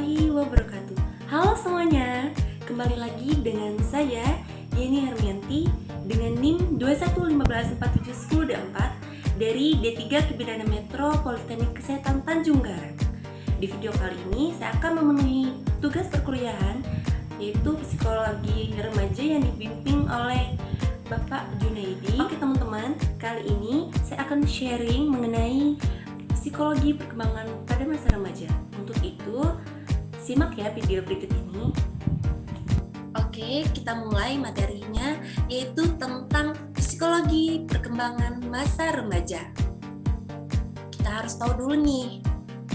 warahmatullahi wabarakatuh. Halo semuanya, kembali lagi dengan saya Yeni Hermianti dengan NIM 2115471024 dari D3 Kebidanan Metro Politeknik Kesehatan Tanjung Garang. Di video kali ini saya akan memenuhi tugas perkuliahan yaitu psikologi remaja yang dibimbing oleh Bapak Junaidi. Oke teman-teman, kali ini saya akan sharing mengenai psikologi perkembangan pada masa remaja. Untuk itu, simak ya video berikut ini. Oke, kita mulai materinya, yaitu tentang psikologi perkembangan masa remaja. Kita harus tahu dulu nih,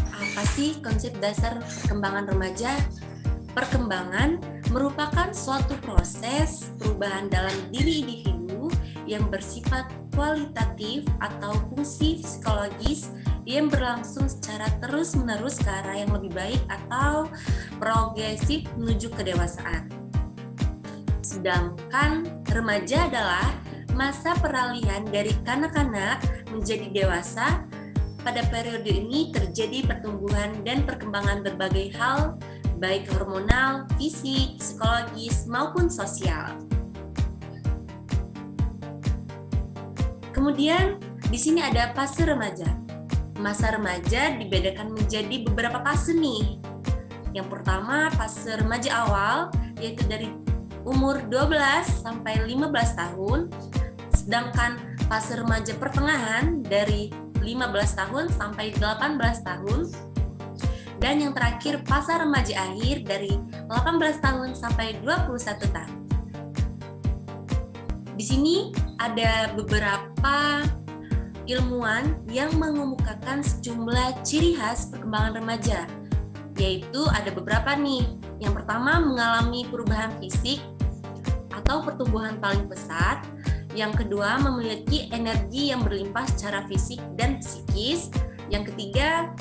apa sih konsep dasar perkembangan remaja? Perkembangan merupakan suatu proses perubahan dalam diri individu yang bersifat kualitatif atau fungsi psikologis yang berlangsung secara terus-menerus ke arah yang lebih baik atau progresif menuju kedewasaan. Sedangkan remaja adalah masa peralihan dari kanak-kanak menjadi dewasa. Pada periode ini terjadi pertumbuhan dan perkembangan berbagai hal, baik hormonal, fisik, psikologis, maupun sosial. Kemudian di sini ada fase remaja. Masa remaja dibedakan menjadi beberapa fase nih. Yang pertama, fase remaja awal, yaitu dari umur 12 sampai 15 tahun. Sedangkan fase remaja pertengahan dari 15 tahun sampai 18 tahun. Dan yang terakhir, fase remaja akhir dari 18 tahun sampai 21 tahun. Di sini ada beberapa ilmuwan yang mengemukakan sejumlah ciri khas perkembangan remaja, yaitu ada beberapa nih. Yang pertama, mengalami perubahan fisik atau pertumbuhan paling pesat. Yang kedua, memiliki energi yang berlimpah secara fisik dan psikis. Yang ketiga,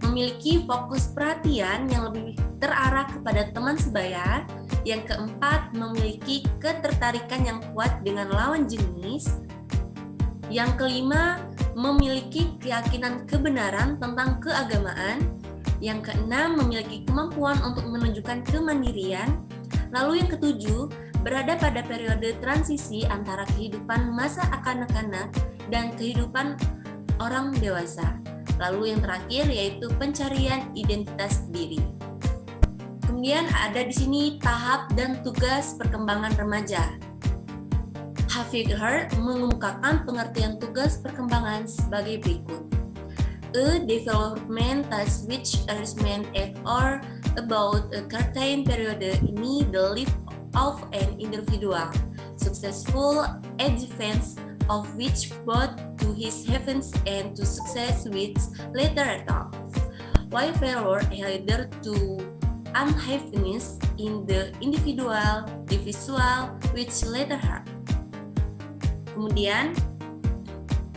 memiliki fokus perhatian yang lebih terarah kepada teman sebaya. Yang keempat, memiliki ketertarikan yang kuat dengan lawan jenis. Yang kelima, memiliki keyakinan kebenaran tentang keagamaan. Yang keenam, memiliki kemampuan untuk menunjukkan kemandirian. Lalu yang ketujuh, berada pada periode transisi antara kehidupan masa kanak-kanak dan kehidupan orang dewasa. Lalu yang terakhir yaitu pencarian identitas diri. Kemudian ada di sini tahap dan tugas perkembangan remaja. Hafiger mengemukakan pengertian tugas perkembangan sebagai berikut. A development task which arrangement at or about a certain period in the life of an individual, successful advance of which both to his heavens and to success with later attempts, while failure either to unhappiness in the individual, which later hurt. Kemudian,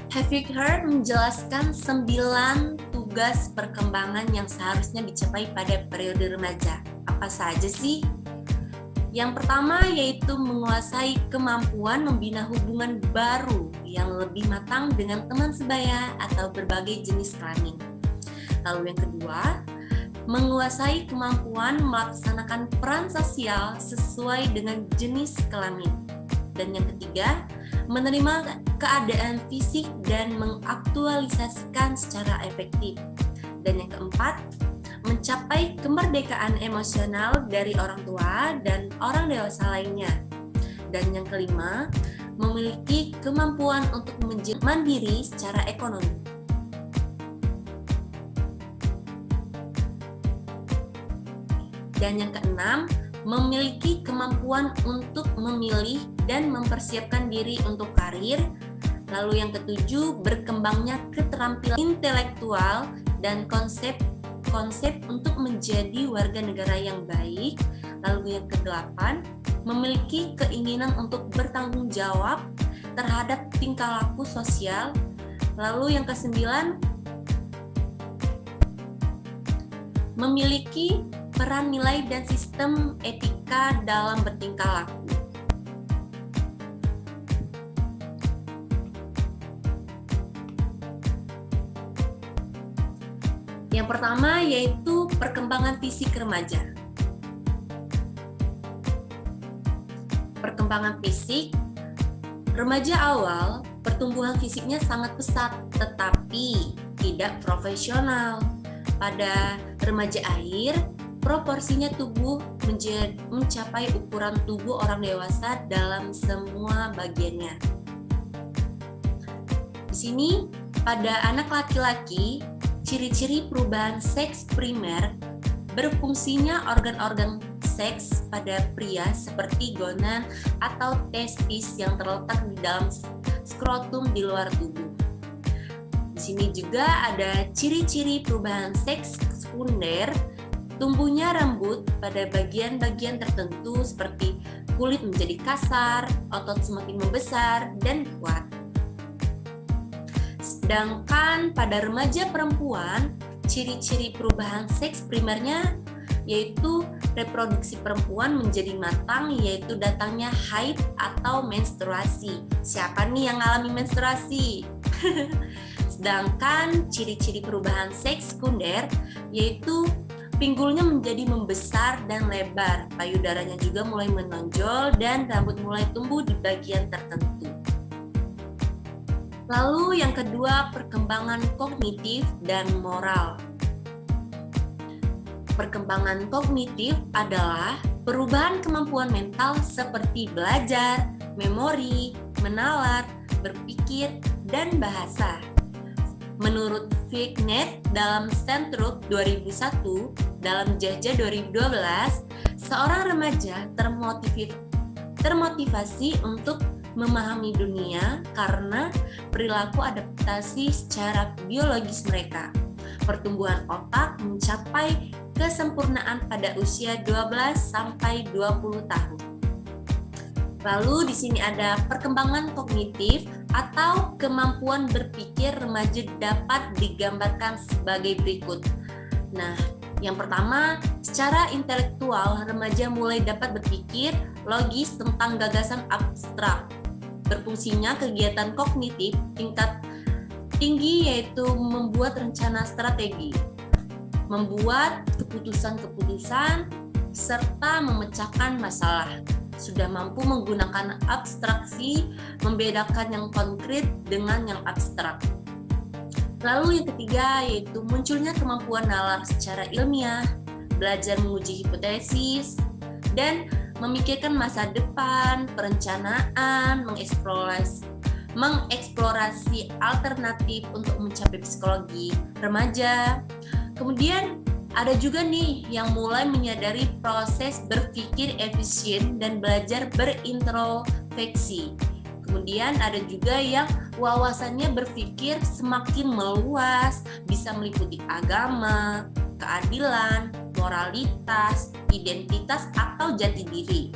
Hafiger menjelaskan 9 tugas perkembangan yang seharusnya dicapai pada periode remaja. Apa saja sih? Yang pertama yaitu menguasai kemampuan membina hubungan baru yang lebih matang dengan teman sebaya atau berbagai jenis kelamin. Lalu yang kedua, menguasai kemampuan melaksanakan peran sosial sesuai dengan jenis kelamin. Dan yang ketiga, menerima keadaan fisik dan mengaktualisasikan secara efektif. Dan yang keempat, mencapai kemerdekaan emosional dari orang tua dan orang dewasa lainnya. Dan yang kelima, memiliki kemampuan untuk menjadi mandiri secara ekonomi. Dan yang keenam, memiliki kemampuan untuk memilih dan mempersiapkan diri untuk karir. Lalu yang ketujuh, berkembangnya keterampilan intelektual dan konsep untuk menjadi warga negara yang baik. Lalu yang kedelapan, memiliki keinginan untuk bertanggung jawab terhadap tingkah laku sosial. Lalu yang kesembilan, memiliki peran nilai dan sistem etika dalam bertingkah laku. Yang pertama yaitu perkembangan fisik remaja. Perkembangan fisik remaja awal, pertumbuhan fisiknya sangat pesat tetapi tidak profesional. Pada remaja akhir, proporsinya tubuh mencapai ukuran tubuh orang dewasa dalam semua bagiannya. Di sini, pada anak laki-laki, ciri-ciri perubahan seks primer berfungsinya organ-organ seks pada pria seperti gonan atau testis yang terletak di dalam skrotum di luar tubuh. Di sini juga ada ciri-ciri perubahan seks sekunder, tumbuhnya rambut pada bagian-bagian tertentu seperti kulit menjadi kasar, otot semakin membesar dan kuat. Sedangkan pada remaja perempuan, ciri-ciri perubahan seks primernya yaitu reproduksi perempuan menjadi matang, yaitu datangnya haid atau menstruasi. Siapa nih yang alami menstruasi? Sedangkan ciri-ciri perubahan seks sekunder yaitu pinggulnya menjadi membesar dan lebar, payudaranya juga mulai menonjol dan rambut mulai tumbuh di bagian tertentu. Lalu yang kedua, perkembangan kognitif dan moral. Perkembangan kognitif adalah perubahan kemampuan mental seperti belajar, memori, menalar, berpikir, dan bahasa. Menurut Fignet dalam Stanford 2001, dalam Jajah 2012, seorang remaja termotivasi untuk memahami dunia karena perilaku adaptasi secara biologis mereka. Pertumbuhan otak mencapai kesempurnaan pada usia 12 sampai 20 tahun. Lalu di sini ada perkembangan kognitif atau kemampuan berpikir remaja dapat digambarkan sebagai berikut. Nah, yang pertama, secara intelektual remaja mulai dapat berpikir logis tentang gagasan abstrak. Berfungsinya kegiatan kognitif tingkat tinggi yaitu membuat rencana strategi, membuat keputusan-keputusan, serta memecahkan masalah. Sudah mampu menggunakan abstraksi, membedakan yang konkret dengan yang abstrak. Lalu yang ketiga yaitu munculnya kemampuan nalar secara ilmiah, belajar menguji hipotesis, dan memikirkan masa depan, perencanaan, mengeksplorasi alternatif untuk mencapai psikologi remaja. Kemudian ada juga nih yang mulai menyadari proses berpikir efisien dan belajar berintrospeksi. Kemudian ada juga yang wawasannya berpikir semakin meluas, bisa meliputi agama, keadilan, moralitas, identitas, atau jati diri.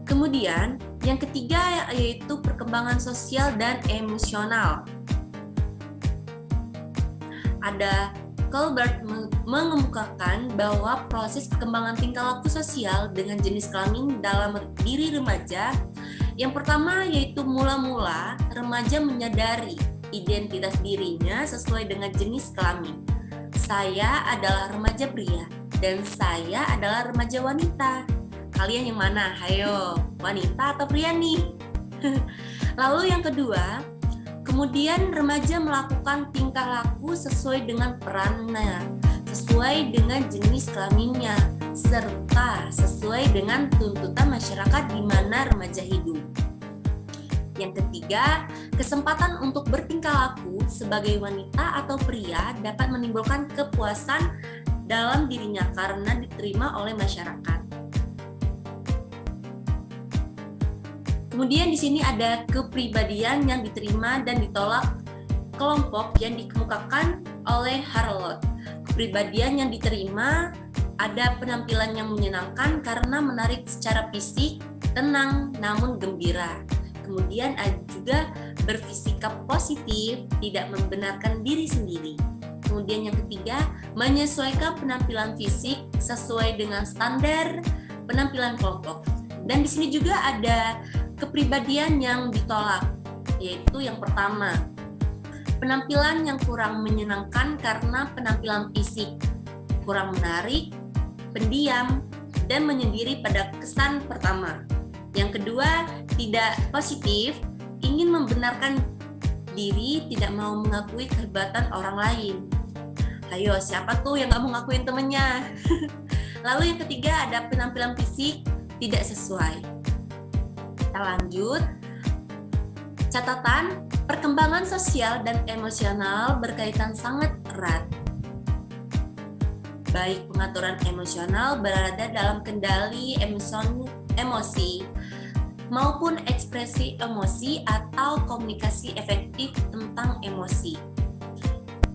Kemudian yang ketiga yaitu perkembangan sosial dan emosional. Ada Colbert mengemukakan bahwa proses perkembangan tingkah laku sosial dengan jenis kelamin dalam diri remaja, yang pertama yaitu mula-mula remaja menyadari identitas dirinya sesuai dengan jenis kelamin. Saya adalah remaja pria dan saya adalah remaja wanita. Kalian yang mana? Hayo, wanita atau pria nih? Lalu yang kedua, kemudian remaja melakukan tingkah laku sesuai dengan perannya, sesuai dengan jenis kelaminnya, serta sesuai dengan tuntutan masyarakat di mana remaja hidup. Yang ketiga, kesempatan untuk bertingkah laku sebagai wanita atau pria dapat menimbulkan kepuasan dalam dirinya karena diterima oleh masyarakat. Kemudian di sini ada kepribadian yang diterima dan ditolak kelompok yang dikemukakan oleh Harlow. Kepribadian yang diterima ada penampilan yang menyenangkan karena menarik secara fisik, tenang namun gembira. Kemudian ada juga bersikap positif, tidak membenarkan diri sendiri. Kemudian yang ketiga, menyesuaikan penampilan fisik sesuai dengan standar penampilan kelompok. Dan di sini juga ada kepribadian yang ditolak, yaitu yang pertama, penampilan yang kurang menyenangkan karena penampilan fisik, kurang menarik, pendiam, dan menyendiri pada kesan pertama. Yang kedua, tidak positif, ingin membenarkan diri, tidak mau mengakui kehebatan orang lain. Ayo, siapa tuh yang gak mau ngakuin temennya? Lalu yang ketiga, ada penampilan fisik tidak sesuai. Kita lanjut. Catatan, perkembangan sosial dan emosional berkaitan sangat erat. Baik pengaturan emosional berada dalam kendali emosi maupun ekspresi emosi atau komunikasi efektif tentang emosi.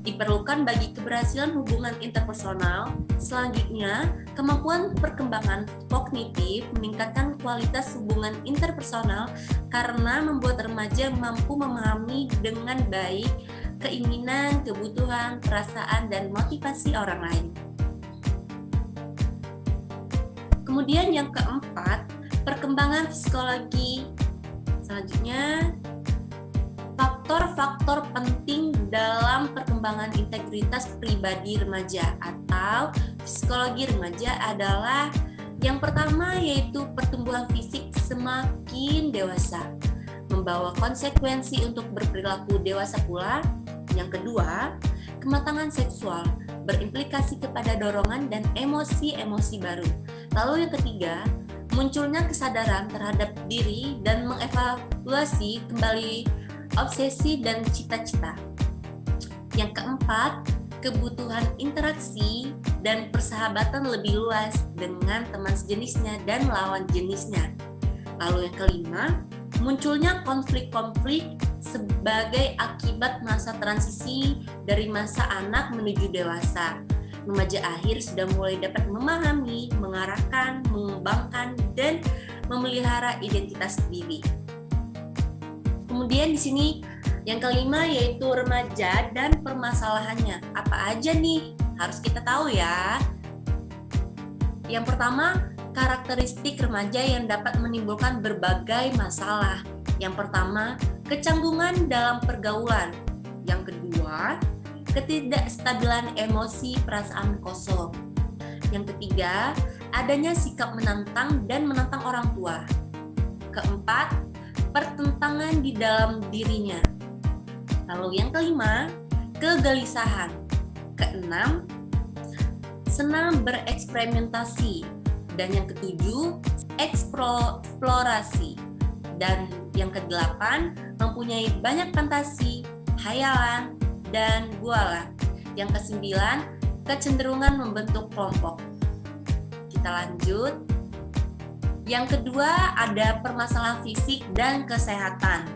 Diperlukan bagi keberhasilan hubungan interpersonal. Selanjutnya, kemampuan perkembangan kognitif meningkatkan kualitas hubungan interpersonal karena membuat remaja mampu memahami dengan baik keinginan, kebutuhan, perasaan, dan motivasi orang lain. Kemudian yang keempat, perkembangan psikologi. Selanjutnya, faktor-faktor penting dalam perkembangan integritas pribadi remaja atau psikologi remaja adalah yang pertama yaitu pertumbuhan fisik semakin dewasa, membawa konsekuensi untuk berperilaku dewasa pula. Yang kedua, kematangan seksual berimplikasi kepada dorongan dan emosi-emosi baru. Lalu yang ketiga, munculnya kesadaran terhadap diri dan mengevaluasi kembali obsesi dan cita-cita. Yang keempat, kebutuhan interaksi dan persahabatan lebih luas dengan teman sejenisnya dan lawan jenisnya. Lalu yang kelima, munculnya konflik-konflik sebagai akibat masa transisi dari masa anak menuju dewasa. Remaja akhir sudah mulai dapat memahami, mengarahkan, mengembangkan, dan memelihara identitas diri. Kemudian di sini yang kelima yaitu remaja dan permasalahannya. Apa aja nih? Harus kita tahu ya. Yang pertama, karakteristik remaja yang dapat menimbulkan berbagai masalah. Yang pertama, kecanggungan dalam pergaulan. Yang kedua, ketidakstabilan emosi, perasaan kosong. Yang ketiga, adanya sikap menantang dan menantang orang tua. Keempat, pertentangan di dalam dirinya. Lalu yang kelima, kegelisahan. Keenam, senang bereksperimentasi. Dan yang ketujuh, eksplorasi. Dan yang kedelapan, mempunyai banyak fantasi, hayalan, dan gualan. Yang kesembilan, kecenderungan membentuk kelompok. Kita lanjut. Yang kedua ada permasalahan fisik dan kesehatan.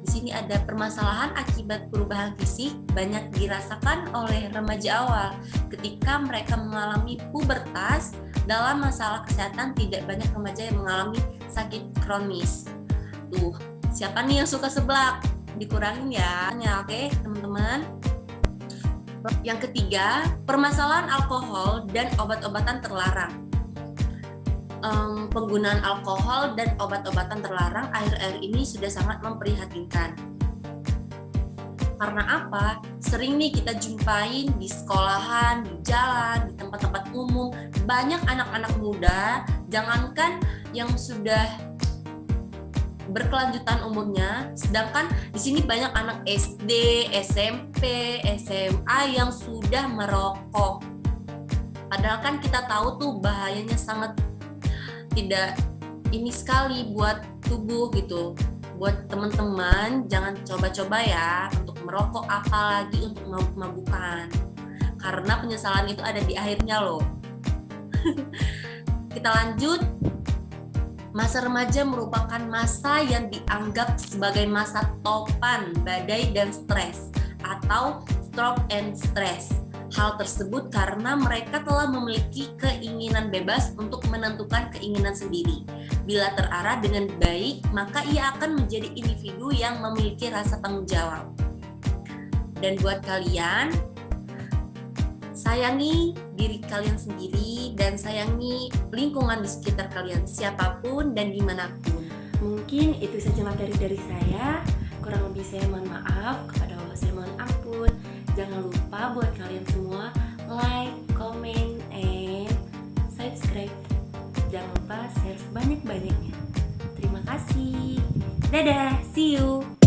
Di sini ada permasalahan akibat perubahan fisik banyak dirasakan oleh remaja awal ketika mereka mengalami pubertas. Dalam masalah kesehatan tidak banyak remaja yang mengalami sakit kronis. Tuh, siapa nih yang suka seblak? Dikurangin ya, oke teman-teman. Yang ketiga, permasalahan alkohol dan obat-obatan terlarang. Penggunaan alkohol dan obat-obatan terlarang akhir-akhir ini sudah sangat memprihatinkan. Karena apa? Sering nih kita jumpain di sekolahan, di jalan, di tempat-tempat umum, banyak anak-anak muda, jangankan yang sudah berkelanjutan umurnya, sedangkan di sini banyak anak SD, SMP, SMA yang sudah merokok. Padahal kan kita tahu tuh bahayanya sangat tidak ini sekali buat tubuh gitu. Buat teman-teman jangan coba-coba ya untuk merokok, apalagi untuk mabuk-mabukan. Karena penyesalan itu ada di akhirnya loh. Kita lanjut. Masa remaja merupakan masa yang dianggap sebagai masa topan, badai, dan stres atau stroke and stress. Hal tersebut karena mereka telah memiliki keinginan bebas untuk menentukan keinginan sendiri. Bila terarah dengan baik, maka ia akan menjadi individu yang memiliki rasa tanggung jawab. Dan buat kalian, sayangi diri kalian sendiri dan sayangi lingkungan di sekitar kalian, siapapun dan dimanapun. Mungkin itu saja materi dari saya. Kurang lebih saya mohon maaf, kepada Allah saya mohon ampun. Jangan lupa buat kalian semua like, comment, sebanyak-banyaknya. Terima kasih. Dadah, see you.